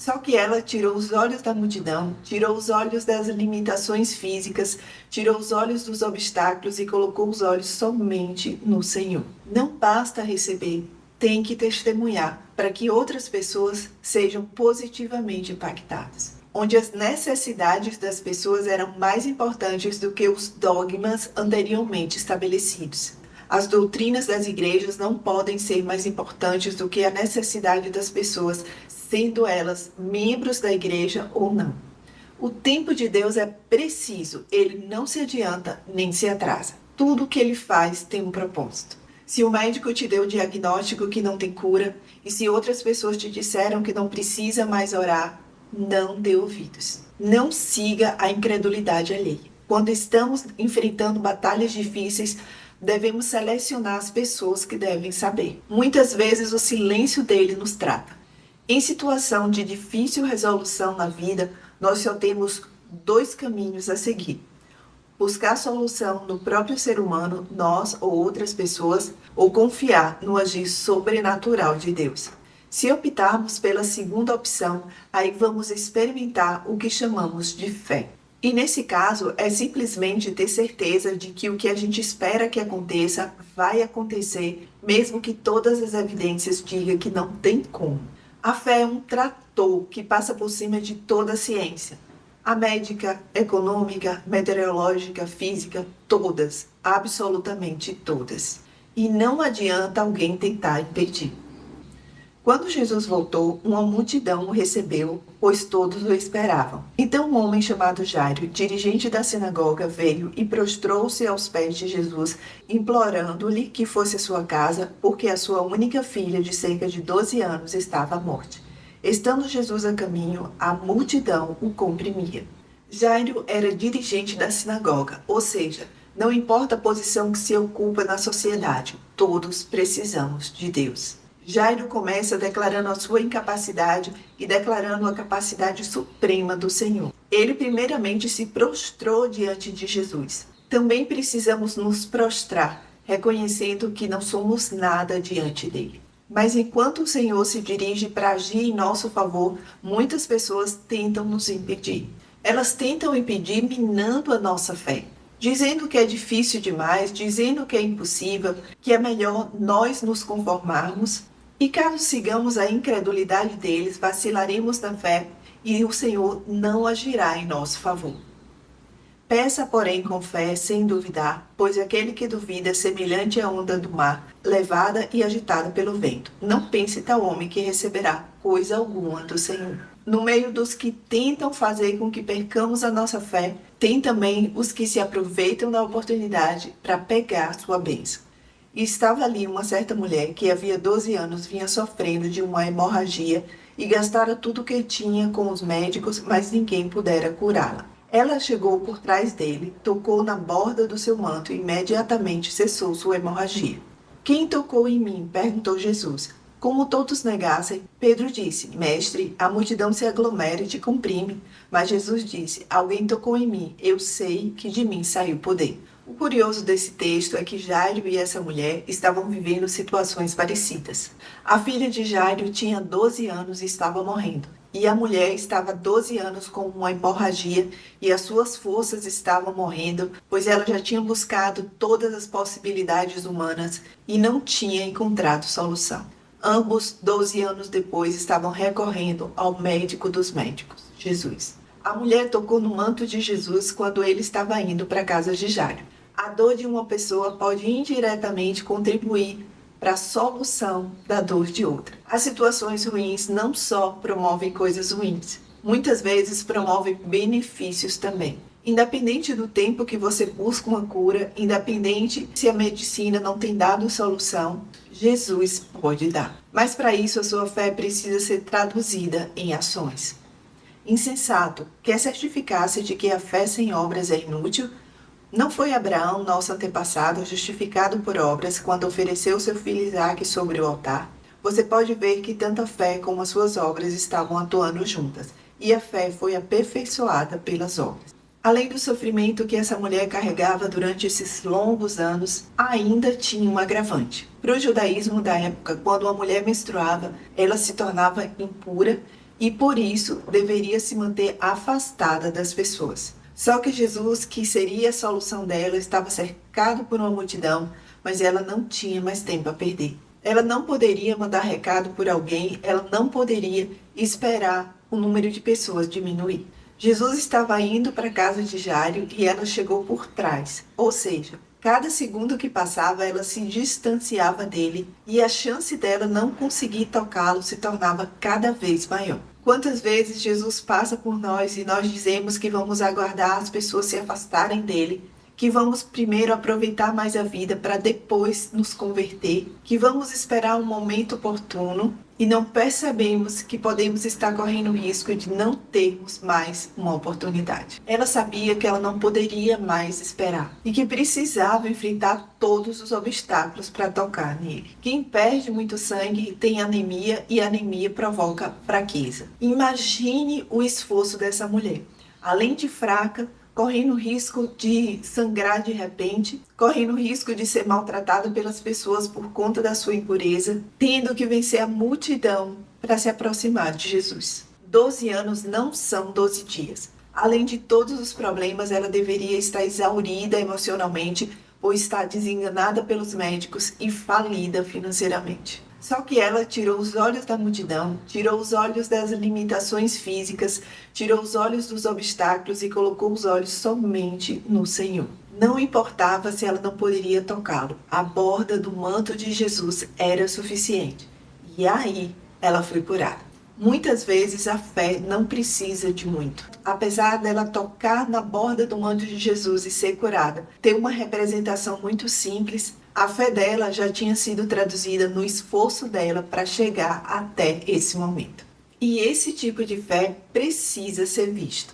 Só que ela tirou os olhos da multidão, tirou os olhos das limitações físicas, tirou os olhos dos obstáculos e colocou os olhos somente no Senhor. Não basta receber, tem que testemunhar para que outras pessoas sejam positivamente impactadas. Onde as necessidades das pessoas eram mais importantes do que os dogmas anteriormente estabelecidos. As doutrinas das igrejas não podem ser mais importantes do que a necessidade das pessoas, sendo elas membros da igreja ou não. O tempo de Deus é preciso, ele não se adianta nem se atrasa. Tudo o que ele faz tem um propósito. Se o médico te deu o diagnóstico que não tem cura, e se outras pessoas te disseram que não precisa mais orar, não dê ouvidos. Não siga a incredulidade alheia. Quando estamos enfrentando batalhas difíceis, devemos selecionar as pessoas que devem saber. Muitas vezes o silêncio dele nos trata. Em situação de difícil resolução na vida, nós só temos 2 caminhos a seguir. Buscar solução no próprio ser humano, nós ou outras pessoas, ou confiar no agir sobrenatural de Deus. Se optarmos pela segunda opção, aí vamos experimentar o que chamamos de fé. E nesse caso, é simplesmente ter certeza de que o que a gente espera que aconteça, vai acontecer, mesmo que todas as evidências digam que não tem como. A fé é um trator que passa por cima de toda a ciência. A médica, econômica, meteorológica, física, todas, absolutamente todas. E não adianta alguém tentar impedir. Quando Jesus voltou, uma multidão o recebeu, pois todos o esperavam. Então um homem chamado Jairo, dirigente da sinagoga, veio e prostrou-se aos pés de Jesus, implorando-lhe que fosse à sua casa, porque a sua única filha, de cerca de 12 anos, estava à morte. Estando Jesus a caminho, a multidão o comprimia. Jairo era dirigente da sinagoga, ou seja, não importa a posição que se ocupa na sociedade, todos precisamos de Deus. Jairo começa declarando a sua incapacidade e declarando a capacidade suprema do Senhor. Ele primeiramente se prostrou diante de Jesus. Também precisamos nos prostrar, reconhecendo que não somos nada diante dele. Mas enquanto o Senhor se dirige para agir em nosso favor, muitas pessoas tentam nos impedir. Elas tentam impedir minando a nossa fé, dizendo que é difícil demais, dizendo que é impossível, que é melhor nós nos conformarmos. E caso sigamos a incredulidade deles, vacilaremos na fé e o Senhor não agirá em nosso favor. Peça, porém, com fé, sem duvidar, pois aquele que duvida é semelhante à onda do mar, levada e agitada pelo vento. Não pense tal homem que receberá coisa alguma do Senhor. No meio dos que tentam fazer com que percamos a nossa fé, tem também os que se aproveitam da oportunidade para pegar sua bênção. E estava ali uma certa mulher que havia 12 anos vinha sofrendo de uma hemorragia e gastara tudo o que tinha com os médicos, mas ninguém pudera curá-la. Ela chegou por trás dele, tocou na borda do seu manto e imediatamente cessou sua hemorragia. Quem tocou em mim? Perguntou Jesus. Como todos negassem, Pedro disse, Mestre, a multidão se aglomera e te comprime. Mas Jesus disse, alguém tocou em mim, eu sei que de mim saiu poder. O curioso desse texto é que Jairo e essa mulher estavam vivendo situações parecidas. A filha de Jairo tinha 12 anos e estava morrendo. E a mulher estava há 12 anos com uma hemorragia e as suas forças estavam morrendo, pois ela já tinha buscado todas as possibilidades humanas e não tinha encontrado solução. Ambos, 12 anos depois, estavam recorrendo ao médico dos médicos, Jesus. A mulher tocou no manto de Jesus quando ele estava indo para a casa de Jairo. A dor de uma pessoa pode indiretamente contribuir para a solução da dor de outra. As situações ruins não só promovem coisas ruins, muitas vezes promovem benefícios também. Independente do tempo que você busca uma cura, independente se a medicina não tem dado solução, Jesus pode dar. Mas para isso a sua fé precisa ser traduzida em ações. Insensato, quer certificar-se de que a fé sem obras é inútil? Não foi Abraão, nosso antepassado, justificado por obras quando ofereceu seu filho Isaque sobre o altar? Você pode ver que tanto a fé como as suas obras estavam atuando juntas, e a fé foi aperfeiçoada pelas obras. Além do sofrimento que essa mulher carregava durante esses longos anos, ainda tinha um agravante. Para o judaísmo da época, quando uma mulher menstruava, ela se tornava impura e por isso deveria se manter afastada das pessoas. Só que Jesus, que seria a solução dela, estava cercado por uma multidão, mas ela não tinha mais tempo a perder. Ela não poderia mandar recado por alguém, ela não poderia esperar o número de pessoas diminuir. Jesus estava indo para a casa de Jairo e ela chegou por trás, ou seja, cada segundo que passava ela se distanciava dele e a chance dela não conseguir tocá-lo se tornava cada vez maior. Quantas vezes Jesus passa por nós e nós dizemos que vamos aguardar as pessoas se afastarem dele, que vamos primeiro aproveitar mais a vida para depois nos converter, que vamos esperar um momento oportuno e não percebemos que podemos estar correndo o risco de não termos mais uma oportunidade. Ela sabia que ela não poderia mais esperar e que precisava enfrentar todos os obstáculos para tocar nele. Quem perde muito sangue tem anemia e a anemia provoca fraqueza. Imagine o esforço dessa mulher. Além de fraca, correndo risco de sangrar de repente, correndo risco de ser maltratado pelas pessoas por conta da sua impureza, tendo que vencer a multidão para se aproximar de Jesus. 12 anos não são 12 dias. Além de todos os problemas, ela deveria estar exaurida emocionalmente ou estar desenganada pelos médicos e falida financeiramente. Só que ela tirou os olhos da multidão, tirou os olhos das limitações físicas, tirou os olhos dos obstáculos e colocou os olhos somente no Senhor. Não importava se ela não poderia tocá-lo, a borda do manto de Jesus era suficiente. E aí ela foi curada. Muitas vezes a fé não precisa de muito. Apesar dela tocar na borda do manto de Jesus e ser curada, ter uma representação muito simples, a fé dela já tinha sido traduzida no esforço dela para chegar até esse momento. E esse tipo de fé precisa ser visto.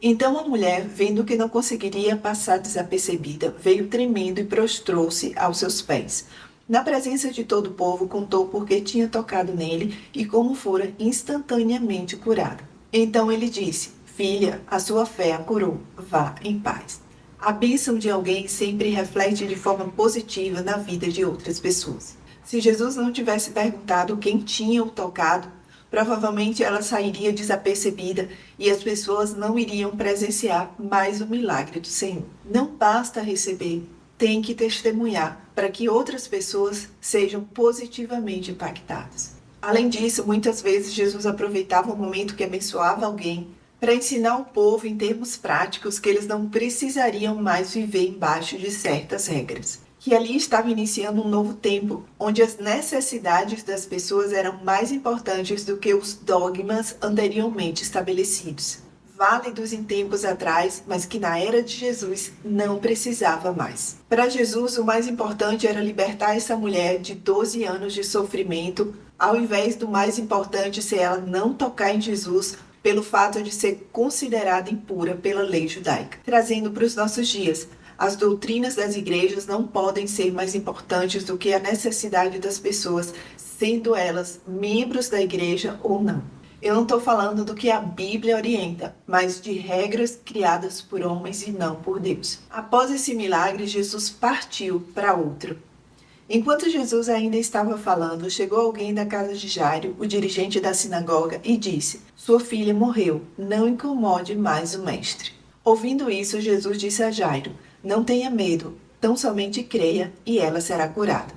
Então a mulher, vendo que não conseguiria passar desapercebida, veio tremendo e prostrou-se aos seus pés. Na presença de todo o povo, contou por que tinha tocado nele e como fora instantaneamente curada. Então ele disse: "Filha, a sua fé a curou. Vá em paz." A bênção de alguém sempre reflete de forma positiva na vida de outras pessoas. Se Jesus não tivesse perguntado quem tinha o tocado, provavelmente ela sairia desapercebida e as pessoas não iriam presenciar mais o milagre do Senhor. Não basta receber, tem que testemunhar para que outras pessoas sejam positivamente impactadas. Além disso, muitas vezes Jesus aproveitava o momento que abençoava alguém para ensinar o povo em termos práticos que eles não precisariam mais viver embaixo de certas regras. Que ali estava iniciando um novo tempo, onde as necessidades das pessoas eram mais importantes do que os dogmas anteriormente estabelecidos. Válidos em tempos atrás, mas que na era de Jesus não precisava mais. Para Jesus, o mais importante era libertar essa mulher de 12 anos de sofrimento, ao invés do mais importante ser ela não tocar em Jesus, pelo fato de ser considerada impura pela lei judaica. Trazendo para os nossos dias, as doutrinas das igrejas não podem ser mais importantes do que a necessidade das pessoas, sendo elas membros da igreja ou não. Eu não estou falando do que a Bíblia orienta, mas de regras criadas por homens e não por Deus. Após esse milagre, Jesus partiu para outro. Enquanto Jesus ainda estava falando, chegou alguém da casa de Jairo, o dirigente da sinagoga, e disse: "Sua filha morreu, não incomode mais o mestre." Ouvindo isso, Jesus disse a Jairo: "Não tenha medo, tão somente creia e ela será curada."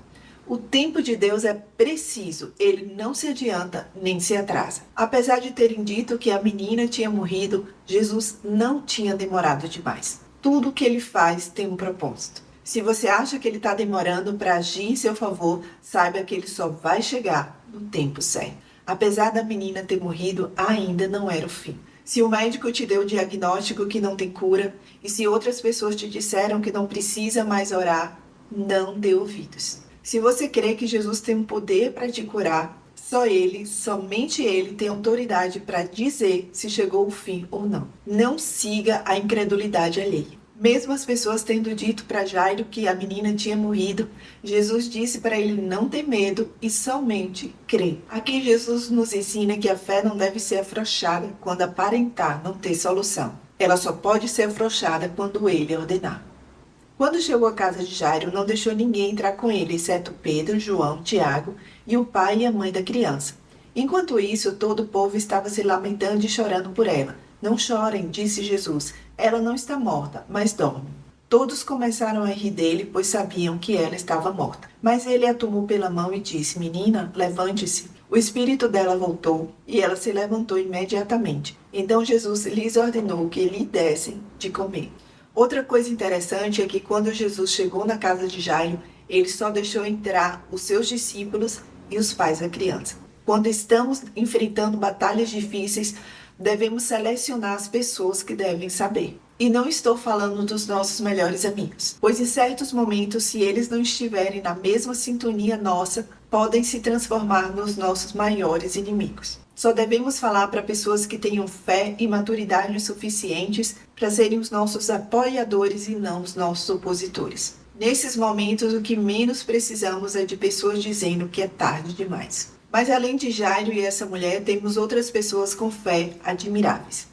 O tempo de Deus é preciso, ele não se adianta nem se atrasa. Apesar de terem dito que a menina tinha morrido, Jesus não tinha demorado demais. Tudo o que ele faz tem um propósito. Se você acha que ele está demorando para agir em seu favor, saiba que ele só vai chegar no tempo certo. Apesar da menina ter morrido, ainda não era o fim. Se o médico te deu o diagnóstico que não tem cura, e se outras pessoas te disseram que não precisa mais orar, não dê ouvidos. Se você crê que Jesus tem um poder para te curar, só ele, somente ele tem autoridade para dizer se chegou o fim ou não. Não siga a incredulidade alheia. Mesmo as pessoas tendo dito para Jairo que a menina tinha morrido, Jesus disse para ele não ter medo e somente crer. Aqui Jesus nos ensina que a fé não deve ser afrouxada quando aparentar não ter solução. Ela só pode ser afrouxada quando ele ordenar. Quando chegou à casa de Jairo, não deixou ninguém entrar com ele, exceto Pedro, João, Tiago e o pai e a mãe da criança. Enquanto isso, todo o povo estava se lamentando e chorando por ela. Não chorem, disse Jesus. Ela não está morta, mas dorme. Todos começaram a rir dele, pois sabiam que ela estava morta. Mas ele a tomou pela mão e disse: Menina, levante-se. O espírito dela voltou e ela se levantou imediatamente. Então Jesus lhes ordenou que lhe dessem de comer. Outra coisa interessante é que quando Jesus chegou na casa de Jairo, ele só deixou entrar os seus discípulos e os pais da criança. Quando estamos enfrentando batalhas difíceis, devemos selecionar as pessoas que devem saber. E não estou falando dos nossos melhores amigos, pois em certos momentos, se eles não estiverem na mesma sintonia nossa, podem se transformar nos nossos maiores inimigos. Só devemos falar para pessoas que tenham fé e maturidade suficientes para serem os nossos apoiadores e não os nossos opositores. Nesses momentos, o que menos precisamos é de pessoas dizendo que é tarde demais. Mas além de Jairo e essa mulher, temos outras pessoas com fé admiráveis.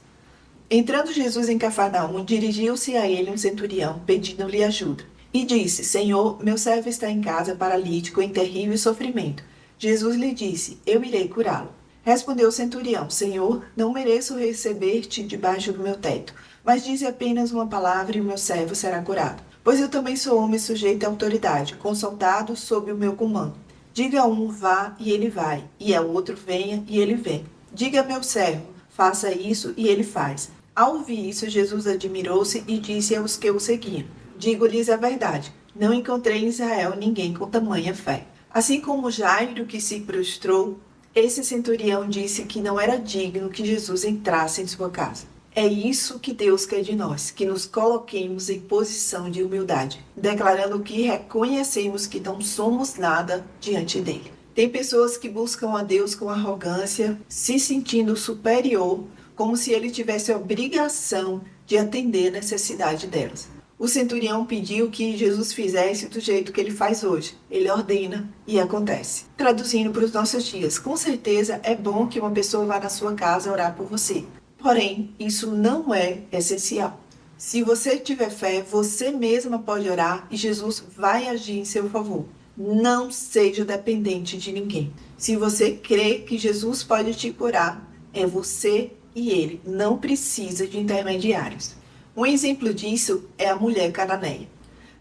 Entrando Jesus em Cafarnaum, dirigiu-se a ele um centurião, pedindo-lhe ajuda. E disse: Senhor, meu servo está em casa, paralítico, em terrível sofrimento. Jesus lhe disse: Eu irei curá-lo. Respondeu o centurião: Senhor, não mereço receber-te debaixo do meu teto, mas dize apenas uma palavra e o meu servo será curado. Pois eu também sou homem sujeito à autoridade, com soldados sob o meu comando. Diga a um, vá, e ele vai, e a outro, venha, e ele vem. Diga a meu servo, faça isso, e ele faz. Ao ouvir isso, Jesus admirou-se e disse aos que o seguiam: Digo-lhes a verdade, não encontrei em Israel ninguém com tamanha fé. Assim como Jairo, que se prostrou, esse centurião disse que não era digno que Jesus entrasse em sua casa. É isso que Deus quer de nós, que nos coloquemos em posição de humildade, declarando que reconhecemos que não somos nada diante dele. Tem pessoas que buscam a Deus com arrogância, se sentindo superior, como se ele tivesse a obrigação de atender a necessidade delas. O centurião pediu que Jesus fizesse do jeito que ele faz hoje. Ele ordena e acontece. Traduzindo para os nossos dias, com certeza é bom que uma pessoa vá na sua casa orar por você. Porém, isso não é essencial. Se você tiver fé, você mesma pode orar e Jesus vai agir em seu favor. Não seja dependente de ninguém. Se você crê que Jesus pode te curar, é você e ele, não precisa de intermediários. Um exemplo disso é a mulher cananeia.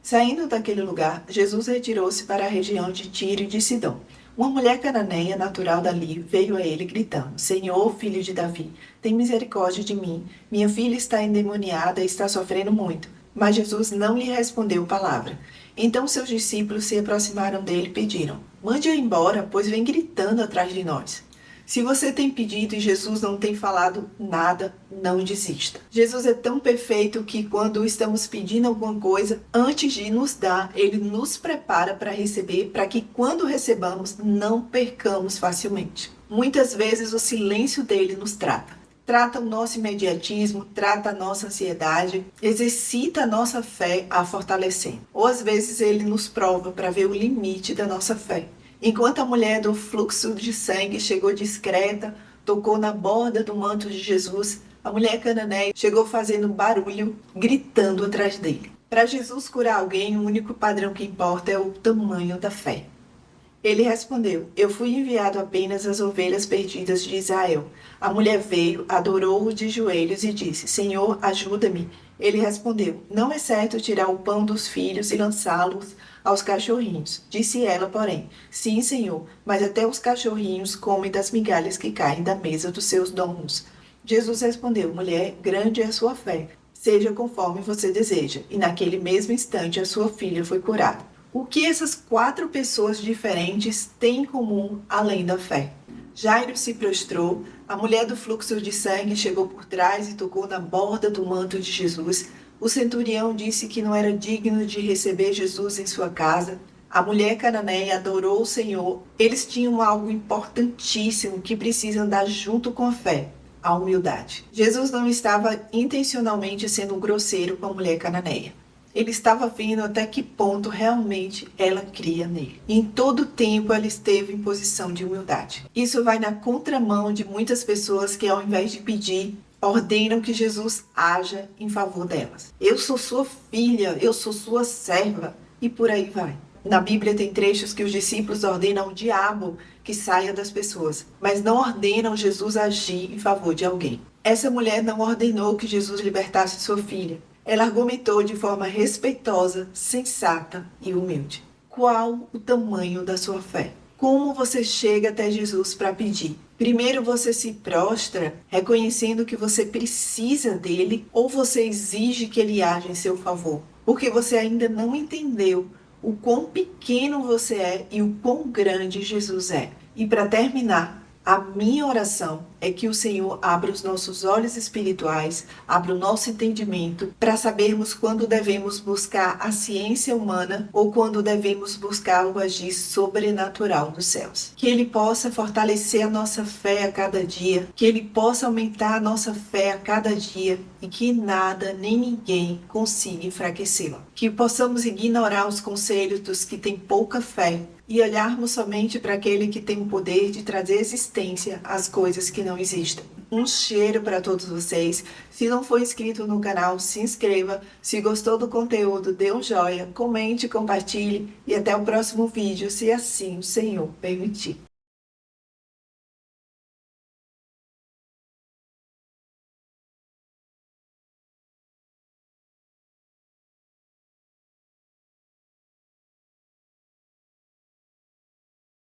Saindo daquele lugar, Jesus retirou-se para a região de Tiro e de Sidom. Uma mulher cananeia, natural dali, veio a ele gritando: Senhor, filho de Davi, tem misericórdia de mim. Minha filha está endemoniada e está sofrendo muito. Mas Jesus não lhe respondeu palavra. Então seus discípulos se aproximaram dele e pediram: Mande-a embora, pois vem gritando atrás de nós. Se você tem pedido e Jesus não tem falado nada, não desista. Jesus é tão perfeito que quando estamos pedindo alguma coisa, antes de nos dar, ele nos prepara para receber, para que quando recebamos, não percamos facilmente. Muitas vezes o silêncio dele nos trata. Trata o nosso imediatismo, trata a nossa ansiedade, exercita a nossa fé a fortalecer. Ou às vezes ele nos prova para ver o limite da nossa fé. Enquanto a mulher do fluxo de sangue chegou discreta, tocou na borda do manto de Jesus, a mulher cananeia chegou fazendo barulho, gritando atrás dele. Para Jesus curar alguém, o único padrão que importa é o tamanho da fé. Ele respondeu: Eu fui enviado apenas às ovelhas perdidas de Israel. A mulher veio, adorou-o de joelhos e disse: Senhor, ajuda-me. Ele respondeu: Não é certo tirar o pão dos filhos e lançá-los aos cachorrinhos. Disse ela, porém: Sim, Senhor, mas até os cachorrinhos comem das migalhas que caem da mesa dos seus donos. Jesus respondeu: Mulher, grande é a sua fé. Seja conforme você deseja. E naquele mesmo instante a sua filha foi curada. O que essas 4 pessoas diferentes têm em comum além da fé? Jairo se prostrou, a mulher do fluxo de sangue chegou por trás e tocou na borda do manto de Jesus. O centurião disse que não era digno de receber Jesus em sua casa. A mulher cananeia adorou o Senhor. Eles tinham algo importantíssimo que precisa andar junto com a fé: a humildade. Jesus não estava intencionalmente sendo grosseiro com a mulher cananeia. Ele estava vendo até que ponto realmente ela cria nele. E em todo tempo ela esteve em posição de humildade. Isso vai na contramão de muitas pessoas que, ao invés de pedir, ordenam que Jesus haja em favor delas. Eu sou sua filha, eu sou sua serva, e por aí vai. Na Bíblia tem trechos que os discípulos ordenam ao diabo que saia das pessoas, mas não ordenam Jesus agir em favor de alguém. Essa mulher não ordenou que Jesus libertasse sua filha. Ela argumentou de forma respeitosa, sensata e humilde. Qual o tamanho da sua fé? Como você chega até Jesus para pedir? Primeiro você se prostra, reconhecendo que você precisa dele, ou você exige que ele haja em seu favor? Porque você ainda não entendeu o quão pequeno você é e o quão grande Jesus é. E para terminar, a minha oração é que o Senhor abra os nossos olhos espirituais, abra o nosso entendimento para sabermos quando devemos buscar a ciência humana ou quando devemos buscar o agir sobrenatural dos céus. Que Ele possa fortalecer a nossa fé a cada dia, que Ele possa aumentar a nossa fé a cada dia e que nada nem ninguém consiga enfraquecê-la. Que possamos ignorar os conselhos dos que têm pouca fé e olharmos somente para aquele que tem o poder de trazer existência às coisas que não existem. Um cheiro para todos vocês. Se não for inscrito no canal, se inscreva. Se gostou do conteúdo, dê um joinha, comente, compartilhe e até o próximo vídeo, se assim o Senhor permitir.